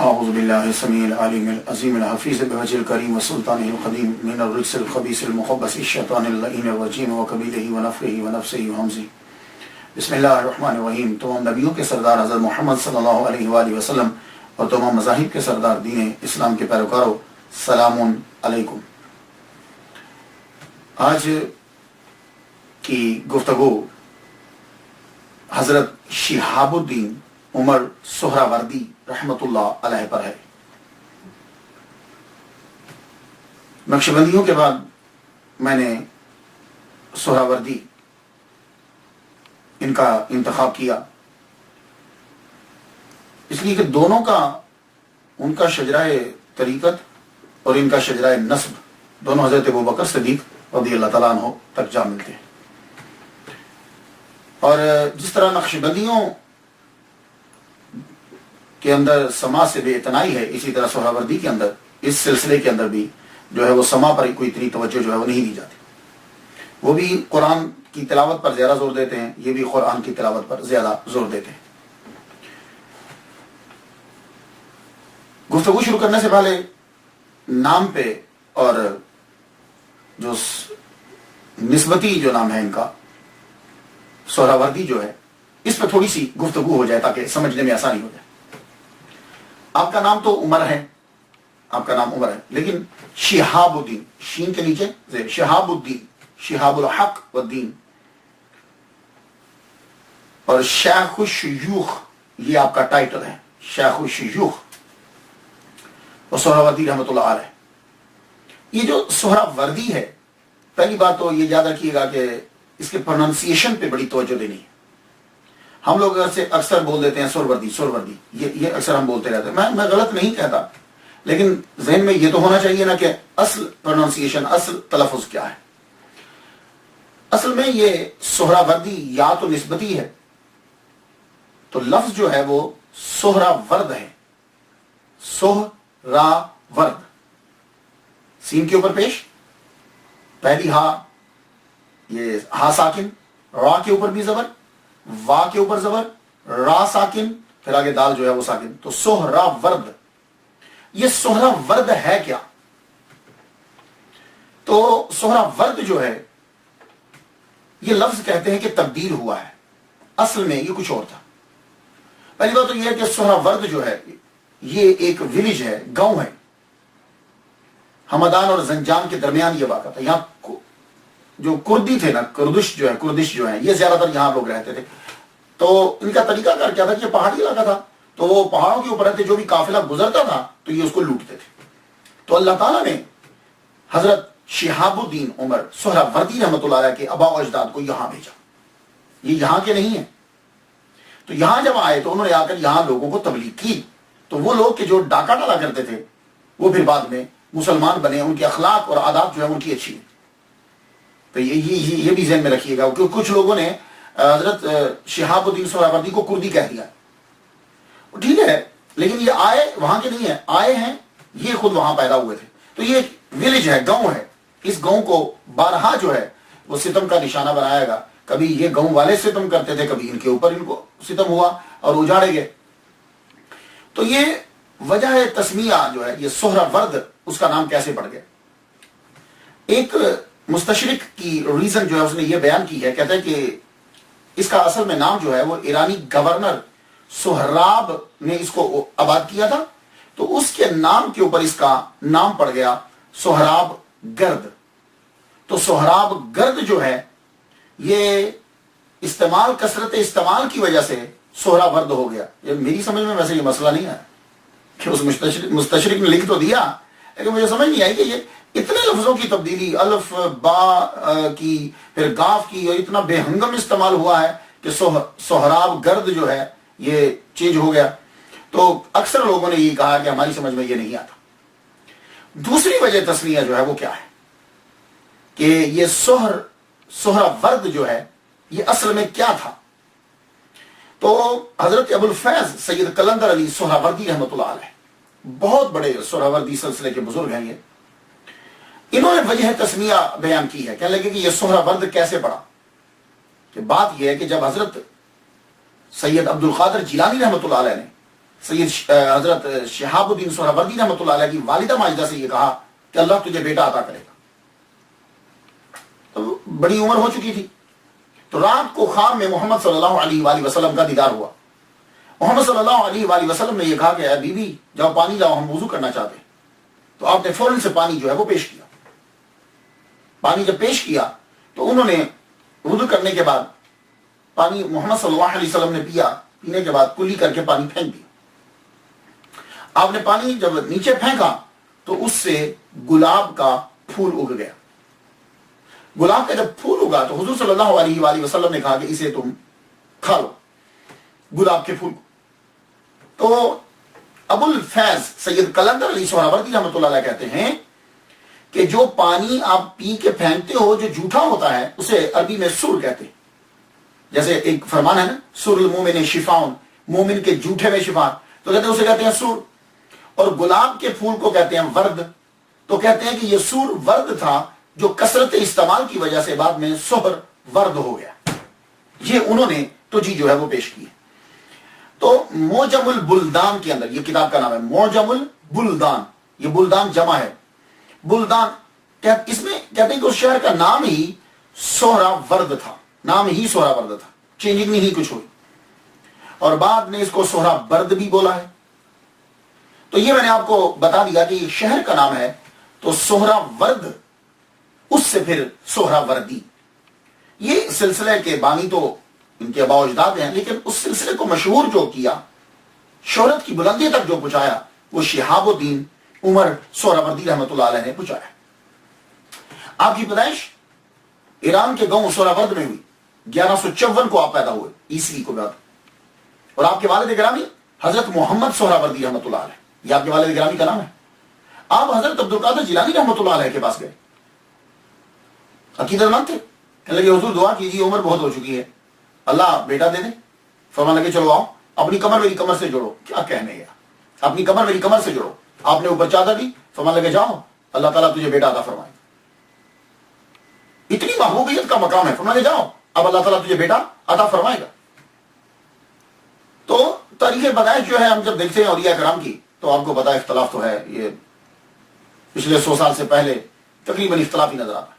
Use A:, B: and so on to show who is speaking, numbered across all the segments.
A: اعوذ باللہ السمیع العلیم العظیم الحفیظ بوجہ الکریم وسلطانہ القدیم من الرجس الخبیث المخبث الشیطان اللعین الرجیم وقبیلہ ونفخہ ونفثہ وہمزہ۔ بسم اللہ الرحمن الرحیم۔ تمام نبیوں کے سردار حضرت محمد صلی اللہ علیہ وآلہ وسلم اور تمام مذاہب کے سردار دین اسلام کے پیروکاروں، سلام علیکم۔ آج کی گفتگو حضرت شہاب الدین عمر سہراوردی رحمت اللہ علیہ پر ہے۔ نقشبندیوں کے بعد میں نے سہراوردی ان کا انتخاب کیا، اس لیے کہ دونوں کا، ان کا شجرہ طریقت اور ان کا شجرہ نسب دونوں حضرت ابوبکر صدیق رضی اللہ تعالیٰ عنہ تک جا ملتے ہیں۔ اور جس طرح نقشبندیوں کے اندر سما سے بے اتنائی ہے، اسی طرح سہراوردی کے اندر، اس سلسلے کے اندر بھی جو ہے وہ سما پر کوئی اتنی توجہ جو ہے وہ نہیں دی جاتی۔ وہ بھی قرآن کی تلاوت پر زیادہ زور دیتے ہیں، یہ بھی قرآن کی تلاوت پر زیادہ زور دیتے ہیں۔ گفتگو شروع کرنے سے پہلے نام پہ اور جو نسبتی جو نام ہے ان کا، سہراوردی جو ہے، اس پہ تھوڑی سی گفتگو ہو جائے تاکہ سمجھنے میں آسانی ہو جائے۔ آپ کا نام تو عمر ہے، آپ کا نام عمر ہے، لیکن شہاب الدین، شین کے نیچے زیر، شہاب الدین، شہاب الحق والدین، اور شیخ الشیوخ یہ آپ کا ٹائٹل ہے، شیخ الشیوخ اور سہراوردی رحمۃ اللہ علیہ۔ یہ جو سہراوردی ہے، پہلی بات تو یہ یاد رکھیے گا کہ اس کے پروننسیشن پہ بڑی توجہ دینی ہے۔ ہم لوگ اکثر بول دیتے ہیں سہروردی، سہروردی، یہ اکثر ہم بولتے رہتے ہیں۔ میں غلط نہیں کہتا، لیکن ذہن میں یہ تو ہونا چاہیے نا کہ اصل پروننسیشن، اصل تلفظ کیا ہے۔ اصل میں یہ سہراوردی یا تو نسبتی ہے، تو لفظ جو ہے وہ سہراورد ہے، سہراورد، سین کے اوپر پیش، پہلی ہا، یہ ہا ساکن، را کے اوپر بھی زبر، وا کے اوپر زبر، را ساکن، پھر آگے دال جو ہے وہ ساکن، تو سہراورد۔ یہ سہراورد ہے کیا؟ تو سہراورد جو ہے یہ لفظ کہتے ہیں کہ تبدیل ہوا ہے، اصل میں یہ کچھ اور تھا۔ پہلی بات تو یہ ہے کہ سہراورد جو ہے یہ ایک ولیج ہے، گاؤں ہے، ہمدان اور زنجان کے درمیان یہ واقع تھا۔ یہاں جو کردی تھے نا، کردش جو ہے یہ زیادہ تر یہاں لوگ رہتے تھے۔ تو ان کا طریقہ کار کیا تھا کہ یہ پہاڑی علاقہ تھا، تو وہ پہاڑوں کے اوپر رہتے، جو بھی قافلہ گزرتا تھا تو یہ اس کو لوٹتے تھے۔ تو اللہ تعالیٰ نے حضرت شہاب الدین عمر سہراوردی رحمۃ اللہ علیہ کے آباء و اجداد کو یہاں بھیجا۔ یہ یہاں کے نہیں ہیں، تو یہاں جب آئے تو انہوں نے آ کر یہاں لوگوں کو تبلیغ کی۔ تو وہ لوگ کہ جو ڈاکہ ڈالا کرتے تھے وہ پھر بعد میں مسلمان بنے، ان کے اخلاق اور عادات جو ہے ان کی اچھی ہے۔ تو یہ بھی ذہن میں رکھیے گا، کیونکہ کچھ لوگوں نے حضرت شہاب الدین سہراوردی کو کردی کہہ دیا، ٹھیک ہے، لیکن یہ آئے وہاں کے نہیں ہیں، آئے ہیں یہ خود وہاں پیدا ہوئے تھے۔ تو یہ ویلیج ہے، گاؤں ہے، اس گاؤں کو بارہا جو ہے وہ ستم کا نشانہ بنایا گا۔ کبھی یہ گاؤں والے ستم کرتے تھے، کبھی ان کے اوپر ان کو ستم ہوا اور اجاڑے گئے۔ تو یہ وجہ تسمیہ جو ہے، یہ سہراورد، اس کا نام کیسے پڑ گیا؟ ایک مستشرق کی ریزن جو ہے اس نے یہ بیان کی ہے، کہتا ہے کہ اس کا اصل میں نام جو ہے وہ ایرانی گورنر سہراب نے اس کو آباد کیا تھا، تو اس کے نام کے اوپر اس کا نام پڑ گیا سہراب گرد۔ تو سہراب گرد جو ہے یہ استعمال، کثرت استعمال کی وجہ سے سہراورد ہو گیا۔ یہ میری سمجھ میں ویسے یہ مسئلہ نہیں ہے کہ اس مستشرق نے لکھ تو دیا، لیکن مجھے سمجھ نہیں آئی کہ یہ اتنے لفظوں کی تبدیلی، الف با کی، پھر گاف کی، اور اتنا بے ہنگم استعمال ہوا ہے کہ سہراب گرد جو ہے یہ چینج ہو گیا۔ تو اکثر لوگوں نے یہ کہا کہ ہماری سمجھ میں یہ نہیں آتا۔ دوسری وجہ تسمیہ جو ہے وہ کیا ہے کہ یہ سہراورد جو ہے یہ اصل میں کیا تھا؟ تو حضرت ابو الفیض سید قلندر علی سہراوردی رحمۃ اللہ علیہ بہت بڑے سہراوردی سلسلے کے بزرگ ہیں، انہوں نے وجہ تسمیہ بیان کی ہے، کہنے لگے کہ یہ سہراورد کیسے پڑا۔ کہ بات یہ ہے کہ جب حضرت سید عبد القادر جیلانی رحمۃ اللہ علیہ نے سید حضرت شہاب الدین سہروردی رحمۃ اللہ علیہ کی والدہ ماجدہ سے یہ کہا کہ اللہ تجھے بیٹا عطا کرے گا. تو بڑی عمر ہو چکی تھی. تو رات کو خواب میں محمد صلی اللہ علیہ وآلہ وسلم کا دیدار ہوا. محمد صلی اللہ علیہ وآلہ وسلم نے یہ کہا کہ اے بی بی جاؤ پانی لاؤ، ہم وضو کرنا چاہتے ہیں. تو آپ نے فوراً سے پانی جو ہے وہ پیش کیا. پانی جب پیش کیا تو انہوں نے وضو کرنے کے بعد پانی محمد صلی اللہ علیہ وسلم نے پیا. پینے کے بعد کلی کر کے پانی پھینک دیا. آپ نے پانی جب نیچے پھینکا تو اس سے گلاب کا پھول اگ گیا. گلاب کا جب پھول اگا تو حضور صلی اللہ علیہ وآلہ وسلم نے کہا کہ اسے تم کھا لو، گلاب کے پھول. تو ابو الفیض سید قلندر علی سہروردی رحمۃ اللہ علیہ کہتے ہیں کہ جو پانی آپ پی کے پھینکتے ہو جو جھوٹا ہوتا ہے اسے عربی میں سر کہتے ہیں. جیسے ایک فرمان ہے نا، سر المومن شفاؤن، مومن کے جھوٹے میں شفا، تو کہتے ہیں اسے کہتے ہیں سر. اور گلاب کے پھول کو کہتے ہیں ورد. تو کہتے ہیں کہ یہ سر ورد تھا جو کثرت استعمال کی وجہ سے بعد میں سہر ورد ہو گیا. یہ انہوں نے توجیہ جو ہے وہ پیش کی. تو موجم البلدان کے اندر، یہ کتاب کا نام ہے موجم البلدان، یہ بلدان جمع ہے. بلدان اس میں کہتے ہیں کہ اس شہر کا نام ہی سہرا ورد تھا، نام ہی سہرا ورد تھا، چینجنگ نہیں کچھ ہوئی. اور بعد میں اس کو سہرا برد بھی بولا ہے. تو یہ میں نے آپ کو بتا دیا کہ یہ شہر کا نام ہے. تو سہرا ورد، اس سے پھر سہرا وردی. یہ سلسلے کے بانی تو ان کے آباء و اجداد ہیں، لیکن اس سلسلے کو مشہور جو کیا، شہرت کی بلندی تک جو پہنچایا، وہ شہاب الدین عمر سہروردی رحمۃ اللہ علیہ نے پہنچایا. آپ کی پیدائش ایران کے گاؤں سہراورد میں ہوئی. 1154 کو آپ پیدا ہوئے عیسوی کو بعد. اور آپ کے والد گرامی حضرت محمد سہروردی رحمۃ اللہ علیہ، یہ آپ کے والد گرامی کا نام ہے. آپ حضرت عبد القادر جیلانی رحمۃ اللہ علیہ کے پاس گئے، عقیدت مند تھے. کہنے لگے حضور دعا کیجیے، عمر بہت ہو چکی ہے، اللہ بیٹا دے دے. فرمانے لگے چلو آؤ، اپنی کمر میری کمر سے جوڑو. کیا کہنے گا، اپنی کمر میری کمر سے جوڑو. آپ نے اوپر چادر دی، فرمانے لگے جاؤ اللہ تعالیٰ تجھے بیٹا عطا فرمائے. اتنی محبوبیت کا مقام ہے، فرمانے جاؤ اب اللہ تعالیٰ تجھے بیٹا عطا فرمائے گا. تو تاریخ پیدائش جو ہے ہم جب دیکھتے ہیں اولیاء کرام کی، تو آپ کو پتا اختلاف تو ہے، یہ پچھلے 100 سال سے پہلے تقریباً اختلاف ہی نظر آتا ہے.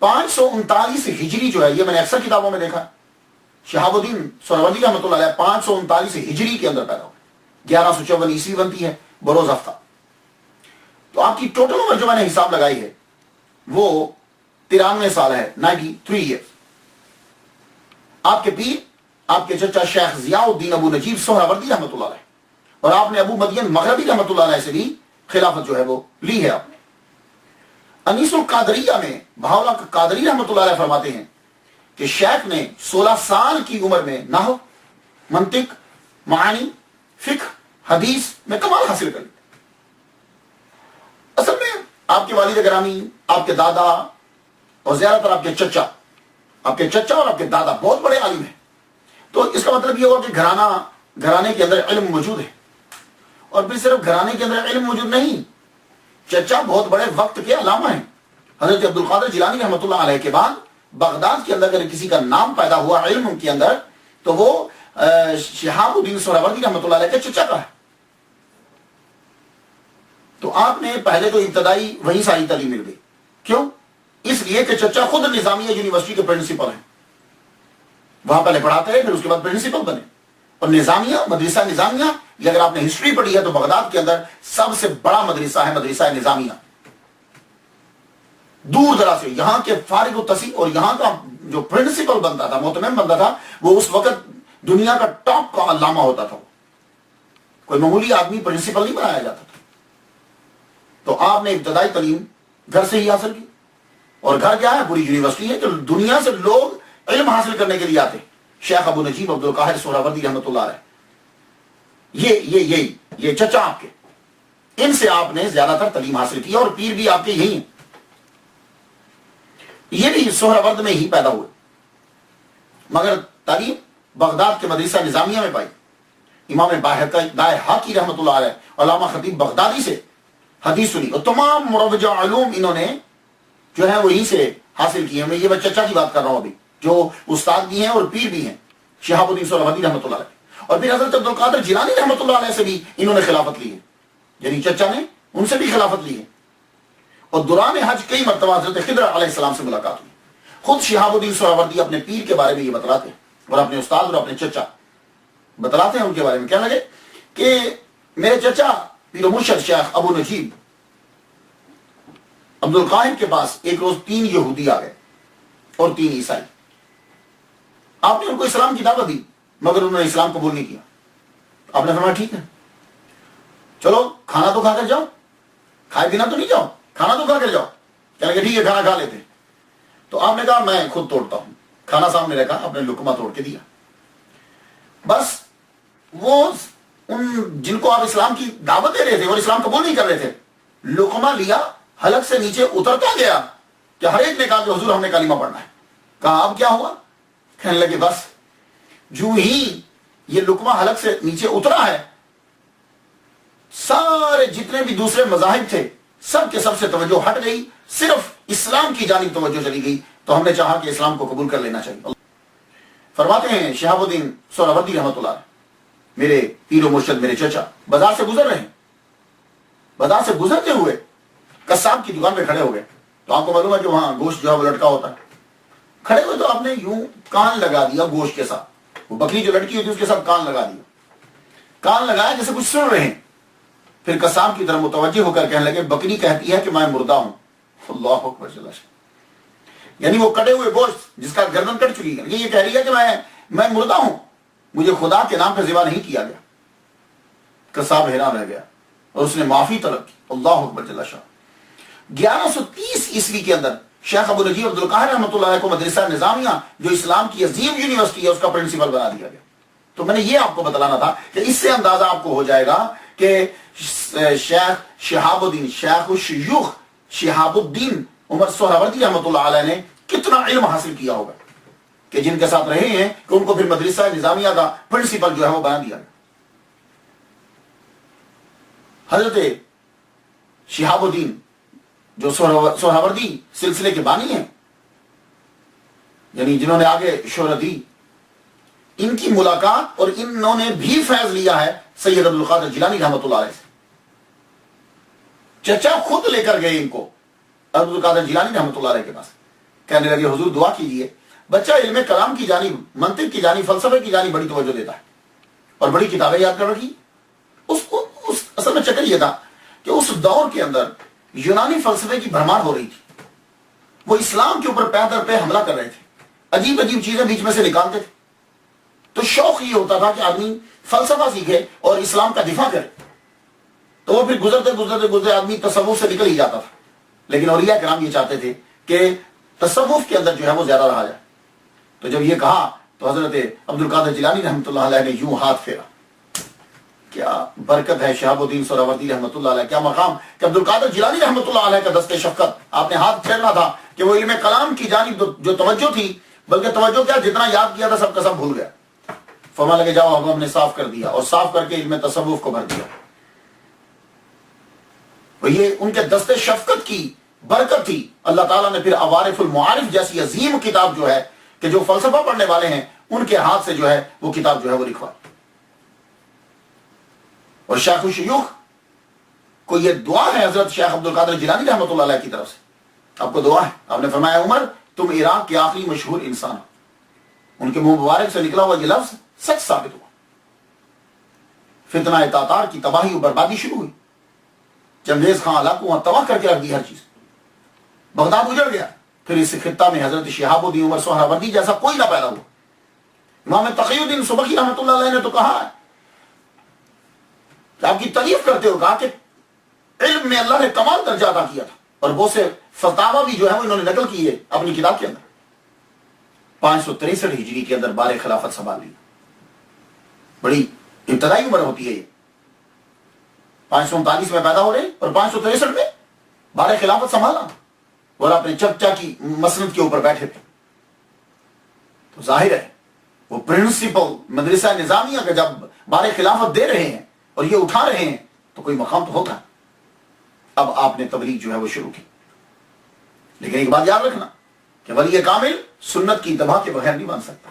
A: 539 ہجری جو ہے، یہ میں نے اکثر کتابوں میں دیکھا، شہاب الدین سہروردی رحمۃ اللہ علیہ 539 ہجری کے اندر پیدا ہوئے. 1154 عیسوی بنتی ہے بروز ہفتہ. تو آپ کی ٹوٹل عمر جو میں نے حساب لگائی ہے وہ 93 سال ہے، 93 ایئر. آپ کے پیر، آپ کے چچا شیخ ضیاء الدین ابو نجیب سہروردی رحمۃ اللہ علیہ، اور آپ نے ابو مدین مغربی رحمۃ اللہ علیہ سے بھی خلافت جو ہے وہ لی ہے آپ نے. انیس القادریہ میں بہاؤلا قادری رحمۃ اللہ علیہ فرماتے ہیں کہ شیخ نے 16 سال کی عمر میں نحو، منطق، معانی، فقہ، حدیث میں کمال حاصل کر لی. اصل میں آپ کے والد گرامی، آپ کے دادا اور زیادہ تر آپ کے چچا اور آپ کے دادا بہت بڑے عالم ہیں. تو اس کا مطلب یہ ہوا کہ گھرانے کے اندر علم موجود ہے. اور پھر صرف گھرانے کے اندر علم موجود نہیں، چچا بہت بڑے وقت کے علامہ ہیں. حضرت عبد القادر جیلانی رحمۃ اللہ علیہ کے بعد بغداد کے اندر اگر کسی کا نام پیدا ہوا علم کے اندر تو وہ شہاب الدین سہروردی رحمۃ اللہ علیہ کے چچا کا ہے. تو آپ نے پہلے تو ابتدائی وہیں ساری تعلیم مل گئی. کیوں؟ اس لیے کہ چچا خود نظامیہ یونیورسٹی کے پرنسپل ہیں، وہاں پہلے پڑھاتے رہے، پھر اس کے بعد پرنسپل بنے. اور نظامیہ، مدرسہ نظامیہ، یہ اگر آپ نے ہسٹری پڑھی ہے تو بغداد کے اندر سب سے بڑا مدرسہ ہے مدرسہ نظامیہ. دور دراز سے یہاں کے فارغ التحصیل اور یہاں کا جو پرنسپل بنتا تھا، محتمم بنتا تھا، وہ اس وقت دنیا کا ٹاپ کا علامہ ہوتا تھا. کوئی معمولی آدمی پرنسپل نہیں بنایا جاتا تھا. تو آپ نے ابتدائی تعلیم گھر سے ہی حاصل کی. اور گھر کیا ہے؟ پوری یونیورسٹی ہے. جو دنیا سے لوگ علم حاصل کرنے کے لیے آتے ہیں. شیخ ابو نجیب عبد القاہر سہروردی رحمۃ اللہ علیہ، یہ چچا آپ کے، ان سے آپ نے زیادہ تر تعلیم حاصل کی. اور پیر بھی آپ کے یہی ہیں، یہ بھی سہرورد میں ہی پیدا ہوئے، مگر تعلیم بغداد کے مدرسہ نظامیہ میں پائی. امام بائحقی رحمۃ اللہ علیہ، علامہ خطیب بغدادی سے حدیث سنی، اور تمام مروجہ علوم انہوں نے جو ہے وہیں سے حاصل کیے. میں یہ چچا کی بات کر رہا ہوں ابھی، جو استاد بھی ہیں اور پیر بھی ہیں، شہاب الدین سہروردی رحمۃ اللہ علیہ. اور پھر حضرت عبد القادر جیلانی رحمۃ اللہ علیہ سے بھی انہوں نے خلافت لی ہے، یعنی چچا نے ان سے بھی خلافت لی ہے، اور دوران حج کئی مرتبہ حضرت خضر علیہ السلام سے ملاقات ہوئی۔ خود شہاب الدین سہروردی اپنے پیر کے بارے میں یہ بتلاتے ہیں، اور اپنے استاد اور اپنے چچا بتلاتے ہیں ان کے بارے میں، کہنے لگے کہ میرے چچا پیر و مرشد شیخ ابو نجیب عبد القاہر کے پاس ایک روز 3 یہودی آ گئے اور 3 عیسائی۔ آپ نے ان کو اسلام کی دعوت دی مگر انہوں نے اسلام قبول نہیں کیا۔ آپ نے فرمایا ٹھیک ہے چلو کھانا تو کھا کر جاؤ، کھائے بنا تو نہیں جاؤ، کھانا تو کھا کر جاؤ۔ کہنے لگے ٹھیک ہے کھانا کھا لیتے۔ تو آپ نے کہا میں خود توڑتا ہوں، کھانا سامنے رکھا، آپ نے لقمہ توڑ کے دیا۔ بس وہ ان جن کو آپ اسلام کی دعوت دے رہے تھے اور اسلام قبول نہیں کر رہے تھے، لقمہ لیا، حلق سے نیچے اترتا گیا کہ ہر ایک نے کہا کہ حضور ہم نے کلمہ پڑھنا ہے۔ کہا اب کیا ہوا؟ کہنے لگے بس جو ہی یہ لقمہ حلق سے نیچے اترا ہے، سارے جتنے بھی دوسرے مذاہب تھے سب کے سب سے توجہ ہٹ گئی، صرف اسلام کی جانب توجہ چلی گئی۔ تو ہم نے چاہا کہ اسلام کو قبول کر لینا چاہیے۔ فرماتے ہیں شہاب الدین سہروردی رحمۃ اللہ علیہ، میرے پیر و مرشد میرے چچا بازار سے گزر رہے ہیں، بازار سے گزرتے ہوئے قصاب کی دکان پہ کھڑے ہو گئے۔ تو آپ کو معلوم ہے کہ وہاں گوشت جو ہے وہ لٹکا ہوتا ہے، کھڑے ہوئے تو آپ نے یوں کان لگا دیا گوشت کے ساتھ، وہ بکری جو لٹکی ہوتی ہے اس کے ساتھ کان لگا دیا، کان لگایا جیسے کچھ سن رہے ہیں۔ پھر قصاب کی طرف متوجہ ہو کر کہنے لگے بکری کہتی ہے کہ میں مردہ ہوں۔ اللہ اکبر، یعنی وہ کٹے ہوئے گوشت جس کا گردن کٹ چکی ہے یہ کہہ رہی ہے کہ میں مردہ ہوں، مجھے خدا کے نام پہ ذبح نہیں کیا گیا۔ قصاب حیران رہ گیا اور اس نے معافی طلب کی۔ اللہ اکبر جل شاہ۔ 1130 عیسوی کے اندر شیخ ابو نجیب عبد القاہر رحمۃ اللہ علیہ کو مدرسہ نظامیہ جو اسلام کی عظیم یونیورسٹی ہے اس کا پرنسپل بنا دیا گیا۔ تو میں نے یہ آپ کو بتلانا تھا کہ اس سے اندازہ آپ کو ہو جائے گا کہ شیخ شہاب الدین شیخ الشیوخ شہاب الدین عمر سہروردی رحمۃ اللہ علیہ نے کتنا علم حاصل کیا ہوگا کہ جن کے ساتھ رہے ہیں کہ ان کو پھر مدرسہ نظامیہ کا پرنسپل جو ہے وہ بنا دیا گیا۔ حضرت شہاب الدین جو سہروردی سلسلے کے بانی ہیں، یعنی جنہوں نے آگے شہرت دی، ان کی ملاقات اور انہوں نے بھی فیض لیا ہے سید عبد القادر جیلانی رحمۃ اللہ علیہ سے۔ چچا خود لے کر گئے ان کو عبد القادر جیلانی رحمۃ اللہ علیہ کے پاس، کہنے لگے حضور دعا کیجئے، بچہ علم کلام کی جانب، منطق کی جانب، فلسفے کی جانب بڑی توجہ دیتا ہے اور بڑی کتابیں یاد کر رکھی۔ اس اصل میں چکر یہ تھا کہ اس دور کے اندر یونانی فلسفے کی بھرمار ہو رہی تھی، وہ اسلام کے اوپر پے در پے حملہ کر رہے تھے، عجیب عجیب چیزیں بیچ میں سے نکالتے تھے۔ تو شوق یہ ہوتا تھا کہ آدمی فلسفہ سیکھے اور اسلام کا دفاع کرے، تو وہ پھر گزرتے آدمی تصوف سے نکل ہی جاتا تھا۔ لیکن اولیاء کرام یہ چاہتے تھے کہ تصوف کے اندر جو ہے وہ زیادہ رہا جائے۔ تو جب یہ کہا تو حضرت عبد القادر جیلانی رحمۃ اللہ علیہ نے یوں ہاتھ پھیرا۔ کیا برکت ہے شہاب الدین سہروردی رحمۃ اللہ علیہ، کیا مقام کہ عبد القادر جیلانی رحمۃ اللہ علیہ کا دست شفقت آپ نے ہاتھ پھیرنا تھا کہ وہ علم کلام کی جانب جو توجہ تھی، بلکہ توجہ کیا جتنا یاد کیا تھا سب کا سب بھول گیا۔ فرمانے لگے جاؤ اب ہم نے صاف کر دیا، اور صاف کر کے علم تصوف کو بھر دیا۔ یہ ان کے دست شفقت کی برکت تھی۔ اللہ تعالیٰ نے پھر عوارف المعارف جیسی عظیم کتاب جو ہے کہ جو فلسفہ پڑھنے والے ہیں ان کے ہاتھ سے جو ہے وہ کتاب جو ہے وہ لکھوائی۔ اور شیخ الشیوخ کو یہ دعا ہے حضرت شیخ عبد القادر جیلانی رحمۃ اللہ علیہ کی طرف سے، آپ کو دعا ہے۔ آپ نے فرمایا عمر تم عراق کے آخری مشہور انسان ہو۔ ان کے منہ مبارک سے نکلا ہوا یہ لفظ سچ ثابت ہوا۔ فتنہ تاتار کی تباہی و بربادی شروع ہوئی، چنگیز خان علاقوں وہاں تباہ کر کے رکھ دی ہر چیز، بغداد اجڑ گیا۔ پھر اس خطہ میں حضرت شہاب الدین عمر سہروردی جیسا کوئی نہ پیدا ہوا۔ امام تقی الدین سبکی رحمۃ اللہ علیہ نے تو کہا ہے کہ آپ کی تعریف کرتے ہو، کہا کہ علم میں اللہ نے کمال درجہ عطا کیا تھا، اور وہ سے فتاوی بھی جو ہے وہ انہوں نے نقل کی ہے اپنی کتاب کے اندر۔ 563 ہجری کے اندر بار خلافت سنبھال لی، بڑی ابتدائی عمر ہوتی ہے یہ۔ 539 میں پیدا ہو رہے اور 563 میں بار خلافت سنبھالا، اور اپنے چچا کی مسند کے اوپر بیٹھے تھے۔ تو ظاہر ہے وہ پرنسپل مدرسہ نظامیہ کا جب بار خلافت دے رہے ہیں اور یہ اٹھا رہے ہیں تو کوئی مقام تو ہوگا۔ اب آپ نے تبلیغ جو ہے وہ شروع کی، لیکن ایک بات یاد رکھنا کہ ولی کامل سنت کی اتباع کے بغیر نہیں بن سکتا۔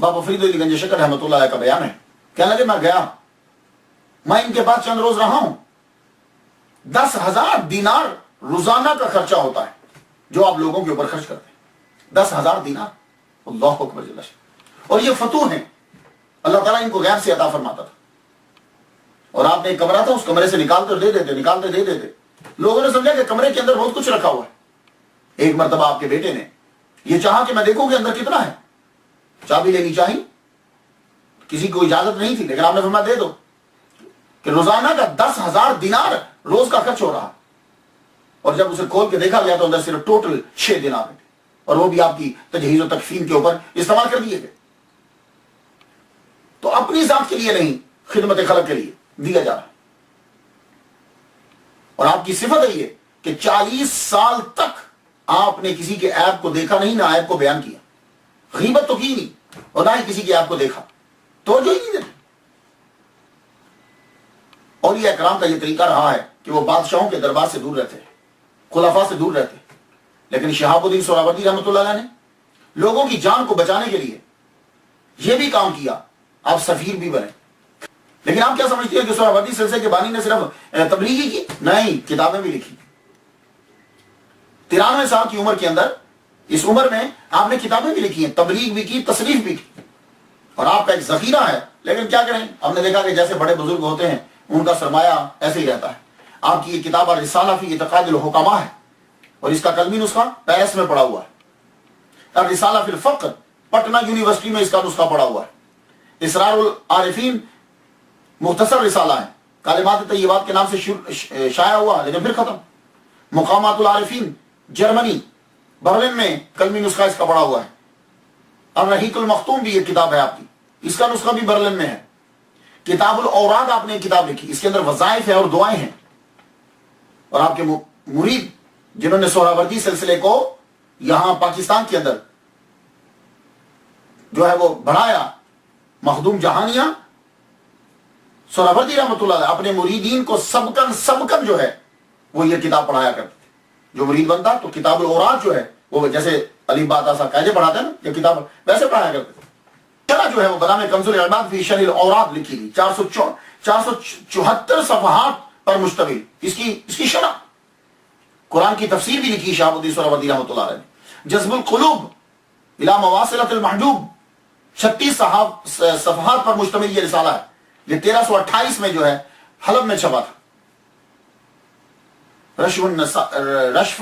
A: بابا فرید علی گنج شکر رحمۃ اللہ علیہ کا بیان ہے، کہنے لگے میں گیا، میں ان کے پاس چند روز رہا ہوں، 10,000 دینار روزانہ کا خرچہ ہوتا ہے جو آپ لوگوں کے اوپر خرچ کرتے ہیں، 10,000 دینار، اللہ اکبر جل شانہ۔ اور یہ فتوح ہیں، اللہ تعالیٰ ان کو غیب سے عطا فرماتا تھا، اور آپ نے ایک کمرہ تھا، اس کمرے سے نکال کر دے دیتے، نکالتے دے دیتے، لوگوں نے سمجھا کہ کمرے کے اندر بہت کچھ رکھا ہوا ہے۔ ایک مرتبہ آپ کے بیٹے نے یہ چاہا کہ میں دیکھوں کہ اندر کتنا ہے، چابی لینی چاہیے، کسی کو اجازت نہیں تھی، لیکن آپ نے فرمایا دے دو، کہ روزانہ کا 10,000 دینار روز کا خرچ ہو رہا، اور جب اسے کھول کے دیکھا گیا تو اندر صرف ٹوٹل 6 دینار تھے، اور وہ بھی آپ کی تجہیز و تکفین کے اوپر استعمال کر دیے گئے۔ تو اپنی ذات کے لیے نہیں، خدمت خلق کے لیے دیا جا رہا ہے۔ اور آپ کی صفت ہے یہ کہ 40 سال تک آپ نے کسی کے عیب کو دیکھا نہیں، نہ عیب کو بیان کیا، غیبت تو کی نہیں، اور نہ ہی کسی کے عیب کو دیکھا، توجہ ہی نہیں دیتے۔ اور یہ اکرام کا یہ طریقہ رہا ہے کہ وہ بادشاہوں کے دربار سے دور رہتے ہیں، خلفاء سے دور رہتے ہیں، لیکن شہاب الدین سہروردی رحمۃ اللہ علیہ نے لوگوں کی جان کو بچانے کے لیے یہ بھی کام کیا، آپ سفیر بھی بنے۔ لیکن آپ کیا سمجھتے ہیں کہ سہروردی سلسلے کے بانی نے صرف تبلیغ کی؟ نہیں، کتابیں بھی لکھی۔ 93 سال کی عمر کے اندر، اس عمر میں آپ نے کتابیں بھی لکھی ہیں، تبلیغ بھی کی، تصریف بھی کی، اور آپ کا ایک ذخیرہ ہے۔ لیکن کیا کریں، ہم نے دیکھا کہ جیسے بڑے بزرگ ہوتے ہیں ان کا سرمایہ ایسے ہی رہتا ہے۔ آپ کی یہ کتاب الرسالہ فی اعتقاد الحکماء ہے، اور اس کا قلمی نسخہ پیرس میں پڑا ہوا ہے۔ الرسالہ فی الفقہ، پٹنہ یونیورسٹی میں اس کا نسخہ پڑا ہوا ہے۔ اسرار العارفین مختصر رسالہ ہے، کلمات طیبات کے نام سے شائع ہوا لیکن پھر ختم۔ مقامات العارفین جرمنی، برلن میں کلمی نسخہ اس کا پڑا ہوا ہے۔ الرحیق المختوم بھی یہ کتاب ہے آپ کی، اس کا نسخہ بھی برلن میں ہے۔ کتاب الاوراد آپ نے ایک کتاب لکھی، اس کے اندر وظائف ہے اور دعائیں ہیں، اور آپ کے مرید جنہوں نے سہروردی سلسلے کو یہاں پاکستان کے اندر جو ہے وہ بڑھایا، مخدوم جہانیہ سہروردی رحمۃ اللہ علیہ اپنے مریدین کو سبکن جو ہے وہ یہ کتاب پڑھایا کرتے تھے۔ جو مرید بنتا تو کتاب الاوراد جو ہے وہ جیسے علی باتا سا قاعدے پڑھاتے ہیں نا، یہ کتاب ویسے پڑھایا کرتے تھے۔ شرح جو ہے وہ بنام کنز العباد فی شرح الاوراد لکھی تھی، 474 صفحات پر مشتمل اس کی شرح۔ قرآن کی تفسیر بھی لکھی شہاب الدین سہروردی رحمۃ اللہ علیہ نے۔ جذب القلوب الی مواصلۃ المحجوب، 36 صفحات پر مشتمل یہ رسالہ ہے، یہ 1328 میں جو ہے حلب میں چھپا تھا۔ رشف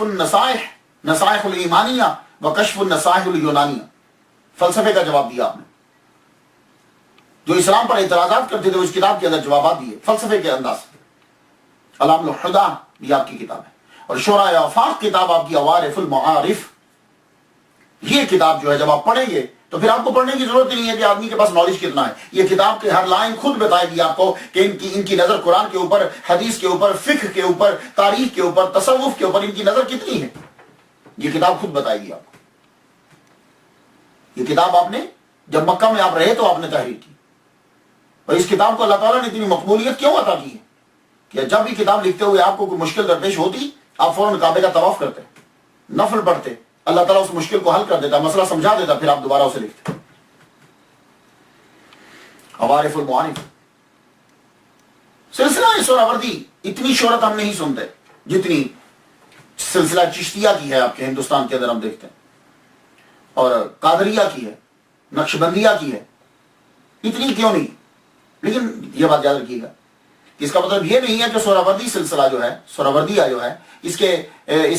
A: النصائح، نصائح الایمانیہ و کشف النصائح الیونانیہ، فلسفے کا جواب دیا آپ نے۔ جو اسلام پر اعتراضات کرتے تھے اس کتاب کے اندر جوابات دیے فلسفے کے انداز سے۔ علام الہدیٰ بھی آپ کی کتاب ہے، اور شورائے آفاق کتاب آپ کی عوارف المعارف۔ یہ کتاب جو ہے جب آپ پڑھیں گے تو پھر آپ کو پڑھنے کی ضرورت ہی نہیں ہے کہ آدمی کے پاس نالج کتنا ہے۔ یہ کتاب کے ہر لائن خود بتائے گی آپ کو کہ ان کی نظر قرآن کے اوپر، حدیث کے اوپر، فقہ کے اوپر، تاریخ کے اوپر، تصوف کے اوپر ان کی نظر کتنی ہے۔ یہ کتاب خود بتائے گی آپ کو۔ یہ کتاب آپ نے جب مکہ میں آپ رہے تو آپ نے تحریر کی، اور اس کتاب کو اللہ تعالیٰ نے اتنی مقبولیت کیوں عطا کی ہے کہ جب بھی کتاب لکھتے ہوئے آپ کو کوئی مشکل درپیش ہوتی آپ فوراً کعبے کا طواف کرتے، نفل پڑھتے، اللہ تعالیٰ اس مشکل کو حل کر دیتا، مسئلہ سمجھا دیتا، پھر آپ دوبارہ اسے لکھتے۔ عوارف المعارف سلسلہ سہروردی، اتنی شہرت ہم نہیں سنتے جتنی سلسلہ چشتیہ کی ہے آپ کے ہندوستان کے اندر ہم دیکھتے ہیں، اور قادریہ کی ہے، نقشبندیہ کی ہے، اتنی کیوں نہیں۔ لیکن یہ بات یاد رکھیے گا کہ اس کا مطلب یہ نہیں ہے کہ سہروردی سلسلہ جو ہے، سہروردیہ جو ہے، اس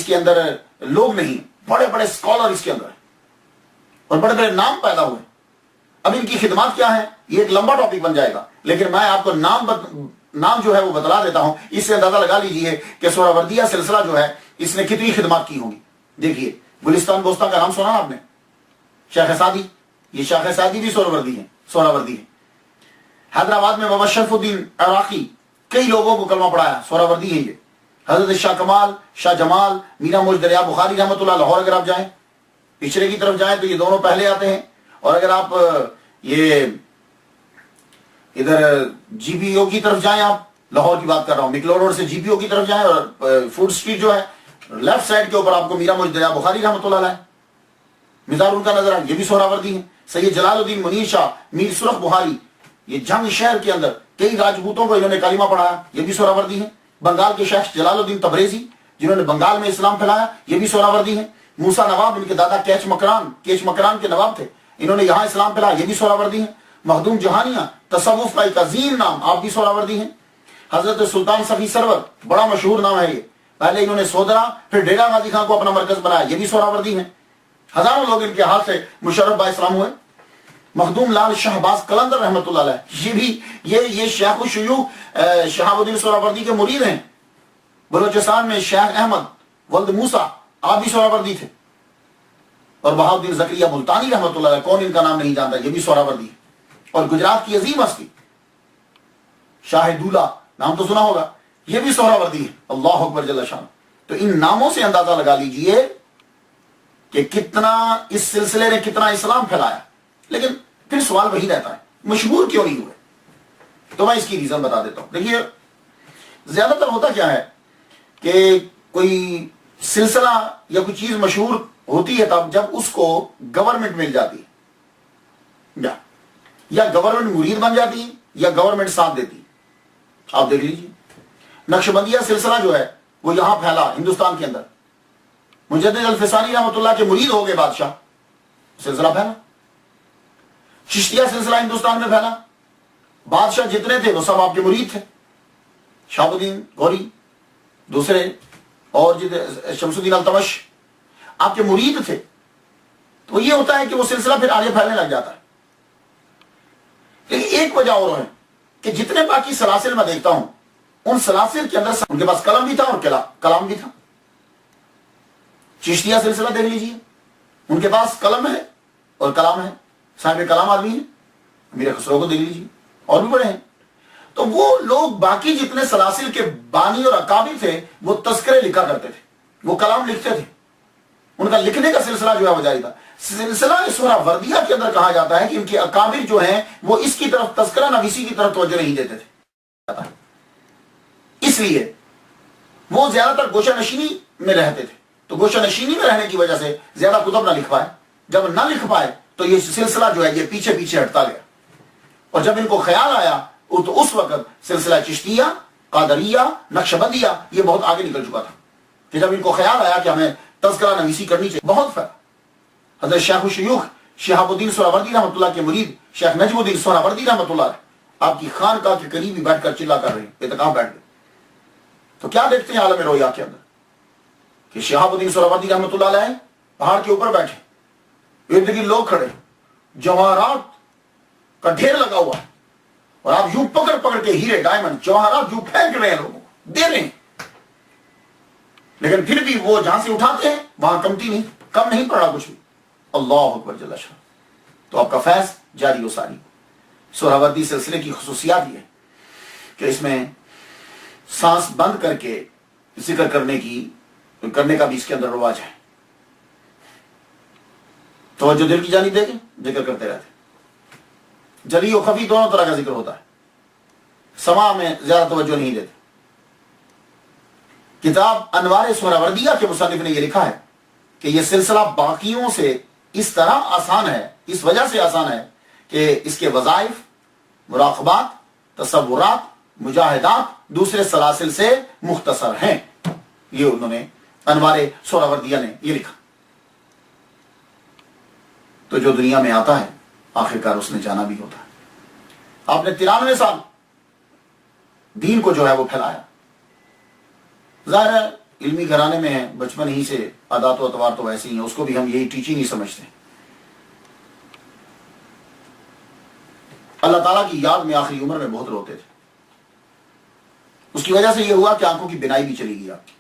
A: کے اندر لوگ نہیں، بڑے بڑے اسکالر اس کے اندر ہیں، اور بڑے بڑے نام پیدا ہوئے۔ اب ان کی خدمات کیا ہیں یہ ایک لمبا ٹاپک بن جائے گا، لیکن میں آپ کو نام جو ہے وہ بتلا دیتا ہوں، اس سے اندازہ لگا لیجئے کہ سہروردیہ سلسلہ جو ہے اس نے کتنی خدمات کی ہوں گی۔ دیکھیے گلستان بوستان کا نام سنا نا آپ نے، شیخ سعدی، یہ شیخ سعدی بھی سہروردی ہے۔ حیدرآباد میں بابا شرف الدین عراقی کئی لوگوں کو کلمہ پڑھایا، سہروردی ہے یہ۔ حضرت شاہ کمال، شاہ جمال، میرا مجھ دریا بخاری رحمۃ اللہ، لاہور اگر آپ جائیں، پچھڑے کی طرف جائیں تو یہ دونوں پہلے آتے ہیں، اور اگر آپ یہ ادھر جی پی او کی طرف جائیں، آپ لاہور کی بات کر رہا ہوں، مکلو روڈ سے جی پی او کی طرف جائیں، اور فوڈ اسٹریٹ جو ہے لیفٹ سائڈ کے اوپر آپ کو میرا مجھ دریا بخاری رحمۃ اللہ علیہ، مزار ان کا نظر ہے، یہ بھی سہروردی ہیں۔ سید جلال الدین منیر شاہ میر سرخ بخاری، یہ جنگ شہر کے اندر کئی راجپوتوں کو انہوں نے کلمہ پڑھایا، یہ بھی سہروردی ہیں۔ بنگال کے شیخ جلال الدین تبریزی جنہوں نے بنگال میں اسلام پھیلایا، یہ بھی سہروردی ہیں۔ موسیٰ نواب، ان کے دادا کیچ مکران کے نواب تھے، انہوں نے یہاں اسلام پھیلایا، یہ بھی سہروردی ہیں۔ مخدوم جہانیہ تصوف کا ایک عظیم نام، آپ بھی سہروردی ہیں۔ حضرت سلطان صفی سرور، بڑا مشہور نام ہے یہ، پہلے انہوں نے سودرا پھر ڈیرا غازی خان کو اپنا مرکز بنایا، یہ بھی سہروردی ہیں۔ ہزاروں لوگ ان کے ہاتھ سے مشرف با اسلام ہوئے۔ مخدوم لال شہباز قلندر رحمۃ اللہ علیہ، یہ بھی یہ شیخ الشیوخ شہاب الدین سہروردی کے مرید ہیں۔ بلوچستان میں شیخ احمد ولد موسیٰ، آپ بھی سہروردی تھے۔ اور بہاؤالدین زکریا ملتانی رحمۃ اللہ علیہ، کون ان کا نام نہیں جانتا، یہ بھی سہروردی ہے۔ اور گجرات کی عظیم ہستی شاہ دولہ، نام تو سنا ہوگا، یہ بھی سہروردی ہے۔ اللہ اکبر جل شان۔ تو ان ناموں سے اندازہ لگا لیجئے کہ کتنا اس سلسلے نے کتنا اسلام پھیلایا۔ لیکن پھر سوال وہی رہتا ہے، مشہور کیوں نہیں ہوئے؟ تو میں اس کی ریزن بتا دیتا ہوں۔ دیکھیے، زیادہ تر ہوتا کیا ہے کہ کوئی سلسلہ یا کوئی چیز مشہور ہوتی ہے تب جب اس کو گورنمنٹ مل جاتی ہے، یا گورنمنٹ مرید بن جاتی ہے، یا گورنمنٹ ساتھ دیتی ہے۔ آپ دیکھ لیجیے، نقشبندیہ سلسلہ جو ہے وہ یہاں پھیلا ہندوستان کے اندر، مجدد الفسانی رحمۃ اللہ کے مرید ہو گئے بادشاہ، سلسلہ پھیلا۔ چشتیہ سلسلہ ہندوستان میں پھیلا، بادشاہ جتنے تھے وہ سب آپ کے مرید تھے، شہاب الدین گوری دوسرے اور شمس الدین التمش آپ کے مرید تھے۔ تو یہ ہوتا ہے کہ وہ سلسلہ پھر آگے پھیلنے لگ جاتا ہے۔ لیکن ایک وجہ اور ہے کہ جتنے باقی سلاسل میں دیکھتا ہوں، ان سلاسل کے اندر ان کے پاس قلم بھی تھا اور کلام بھی تھا۔ چشتیہ سلسلہ دیکھ لیجیے، ان کے پاس قلم ہے اور کلام ہے، صاحب کلام آدمی ہے۔ امیر خسرو کو دیکھ لیجیے، اور بھی بڑے ہیں۔ تو وہ لوگ باقی جتنے سلاسل کے بانی اور اکابر تھے وہ تذکرے لکھا کرتے تھے، وہ کلام لکھتے تھے، ان کا لکھنے کا سلسلہ جو ہے وہ جاری تھا۔ سلسلہ سہروردیہ کے اندر کہا جاتا ہے کہ ان کے اکابر جو ہیں وہ اس کی طرف تذکرہ نویسی کی طرف توجہ نہیں دیتے تھے، اس لیے وہ زیادہ تر گوشہ نشینی میں رہتے تھے۔ تو گوشہ نشینی میں رہنے کی وجہ سے زیادہ کتب نہ لکھ پائے۔ جب نہ لکھ پائے تو یہ سلسلہ جو ہے یہ پیچھے پیچھے ہٹتا گیا، اور جب ان کو خیال آیا تو اس وقت سلسلہ چشتیہ، قادریہ، نقشبندیہ یہ بہت آگے نکل چکا تھا، کہ جب ان کو خیال آیا کہ ہمیں تذکرہ نویسی کرنی چاہیے، بہت فرق۔ حضرت شیخ الشیوخ شہاب الدین سہروردی رحمۃ اللہ کے مرید شیخ نجم الدین سہروردی رحمۃ اللہ آپ کی خانقاہ کے قریب ہی بیٹھ کر چلا کر رہے ہیں، اعتکاف بیٹھ گئے۔ تو کیا دیکھتے ہیں عالم رویا کے اندر کہ شہاب الدین سہروردی رحمۃ اللہ علیہ پہاڑ کے اوپر بیٹھے، ارد گرد لوگ کھڑے، جواہرات کا ڈھیر لگا ہوا ہے، اور آپ یوں پکڑ پکڑ کے ہیرے ڈائمنڈ جواہرات یوں پھینک رہے ہیں، لوگوں کو دے رہے ہیں، لیکن پھر بھی وہ جہاں سے اٹھاتے ہیں وہاں کمتی نہیں، کم نہیں پڑا کچھ بھی۔ اللہ اکبر جل شان۔ تو آپ کا فیض جاری و ساری۔ سہروردی سلسلے کی خصوصیات یہ ہے کہ اس میں سانس بند کر کے ذکر کرنے کا بھی اس کے اندر رواج ہے۔ توجہ دل کی جانب دے کے ذکر کرتے رہتے، جلی و خفی دونوں طرح کا ذکر ہوتا ہے، سماع میں زیادہ توجہ نہیں دیتے۔ کتاب انوار سہروردیہ کے مصنف نے یہ لکھا ہے کہ یہ سلسلہ باقیوں سے اس طرح آسان ہے، اس وجہ سے آسان ہے کہ اس کے وظائف، مراقبات، تصورات، مجاہدات دوسرے سلاسل سے مختصر ہیں۔ یہ انہوں نے انوار سہروردیہ نے یہ لکھا۔ تو جو دنیا میں آتا ہے آخرکار اس نے جانا بھی ہوتا ہے۔ آپ نے 93 سال دین کو جو ہے وہ پھیلایا۔ ظاہر ہے علمی گھرانے میں ہیں، بچپن ہی سے عادات و اطوار تو ایسے ہی ہیں، اس کو بھی ہم یہی ٹیچنگ ہی سمجھتے ہیں۔ اللہ تعالیٰ کی یاد میں آخری عمر میں بہت روتے تھے، اس کی وجہ سے یہ ہوا کہ آنکھوں کی بینائی بھی چلی گئی، آپ کی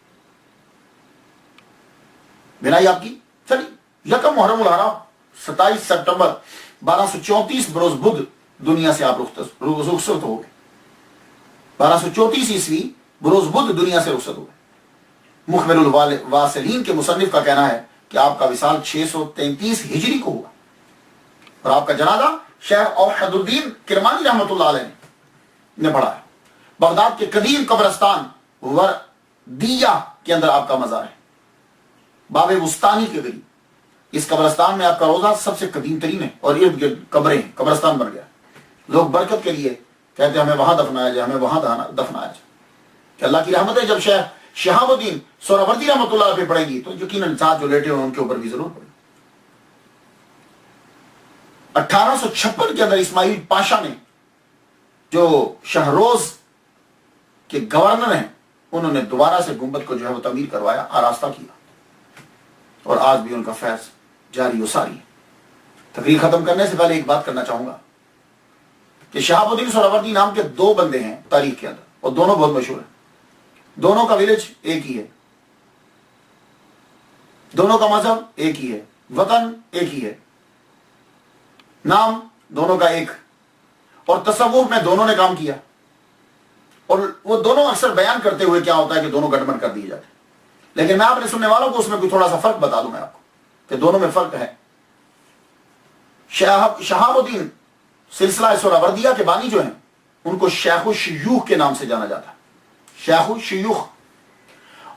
A: بینائی آپ کی چلی۔ یکم محرم الحرام 27 سپٹمبر 1234 بروز بدھ دنیا سے آپ رخصت ہو گئے۔ 1234 عیسوی بروز بدھ دنیا سے رخصت ہو گئے۔ مخبر الواصلین کے مصنف کا کہنا ہے کہ آپ کا وصال 633 ہجری کو ہوا، اور آپ کا جنازہ شیخ اوحد الدین کرمانی رحمۃ اللہ علیہ نے پڑھا ہے۔ بغداد کے قدیم قبرستان وردیہ کے اندر آپ کا مزار ہے، باب وسطانی کے قریب۔ اس قبرستان میں آپ کا روزہ سب سے قدیم ترین ہے، اور ارد گرد قبریں، قبرستان بن گیا. لوگ برکت کے لیے کہتے ہیں ہمیں وہاں دفنایا جائے، ہمیں وہاں دفنایا جائے. کہ اللہ کی رحمت ہے، جب شہاب الدین سہروردی رحمۃ اللہ علیہ پہ پڑے گی تو یقیناً ساتھ جو لیٹے ہوئے ان کے اوپر بھی ضرور پڑے گی. 1856 کے اندر اسماعیل پاشا نے، جو شہروز کے گورنر ہیں، انہوں نے دوبارہ سے گنبد کو جو ہے وہ تعمیر کروایا، آراستہ کیا، اور آج بھی ان کا فیض جاری و ساری ہے. تقریر ختم کرنے سے پہلے ایک بات کرنا چاہوں گا کہ شہاب الدین سہروردی نام کے 2 بندے ہیں تاریخ کے اندر، اور دونوں بہت مشہور ہیں. دونوں کا ولیج ایک ہی ہے، دونوں کا مذہب ایک ہی ہے، وطن ایک ہی ہے، نام دونوں کا ایک، اور تصوف میں دونوں نے کام کیا. اور وہ دونوں اکثر بیان کرتے ہوئے کیا ہوتا ہے کہ دونوں گٹمٹ کر دیے جاتے ہیں. لیکن میں اپنے سننے والوں کو اس میں کوئی تھوڑا سا فرق بتا دوں میں آپ کو کہ دونوں میں فرق ہے. شہاب الدین سلسلہ سہروردیہ کے بانی جو ہیں ان کو شیخ الشیوخ کے نام سے جانا جاتا ہے، شیخ الشیوخ.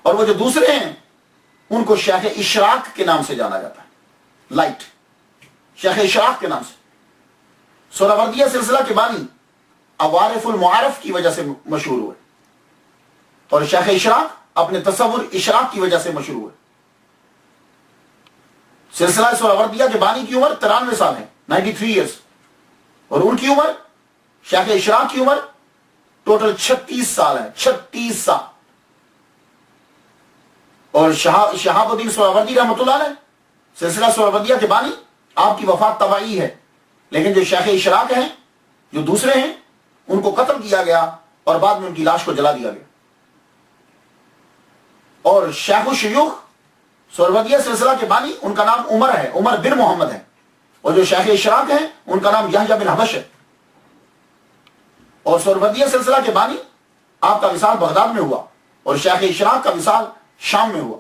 A: اور وہ جو دوسرے ہیں ان کو شیخ اشراق کے نام سے جانا جاتا ہے، لائٹ، شیخ اشراق کے نام سے. سہروردیہ سلسلہ کے بانی عوارف المعارف کی وجہ سے مشہور ہوئے، اور شیخ اشراق اپنے تصور اشراق کی وجہ سے مشہور ہوئے. سلسلہ سہروردیہ کے بانی کی عمر 93 سال ہے، 93 ایئرس، اور ان کی عمر، شیخ اشراق کی عمر ٹوٹل 36 سال ہے، 36 سال. اور شہاب الدین سہروردی رحمۃ اللہ علیہ سلسلہ سہروردیہ کے بانی، آپ کی وفات طبعی ہے، لیکن جو شیخ اشراق ہیں، جو دوسرے ہیں، ان کو قتل کیا گیا اور بعد میں ان کی لاش کو جلا دیا گیا. اور شیخ الشیوخ سہروردیہ سلسلہ کے بانی، ان کا نام عمر ہے، عمر بن محمد ہے، اور جو شیخ اشراق ہیں ان کا نام یحییٰ بن حبش ہے. اور سہروردیہ سلسلہ کے بانی آپ کا وصال بغداد میں ہوا، اور شیخ اشراق کا وصال شام میں ہوا.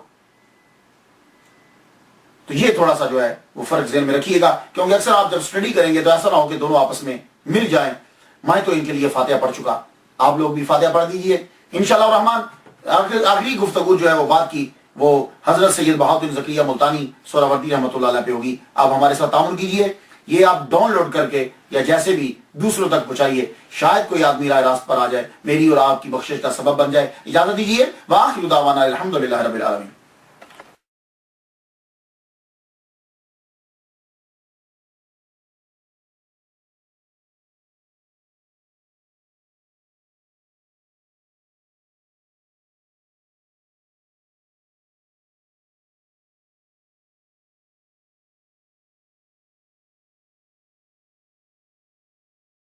A: تو یہ تھوڑا سا جو ہے وہ فرق ذہن میں رکھیے گا، کیونکہ اکثر آپ جب اسٹڈی کریں گے تو ایسا نہ ہو کہ دونوں آپس میں مل جائیں. میں تو ان کے لیے فاتحہ پڑھ چکا، آپ لوگ بھی فاتحہ پڑھ دیجئے انشاءاللہ الرحمن. آخری گفتگو جو ہے وہ بات کی وہ حضرت سید بہاؤالدین زکریا ملتانی سہروردی رحمۃ اللہ علیہ پہ ہوگی. آپ ہمارے ساتھ تعاون کیجئے، یہ آپ ڈاؤن لوڈ کر کے یا جیسے بھی دوسروں تک پہنچائیے، شاید کوئی آدمی راہ راست پر آ جائے، میری اور آپ کی بخشش کا سبب بن جائے. اجازت دیجیے، وآخر دعوانا الحمدللہ رب العالمین.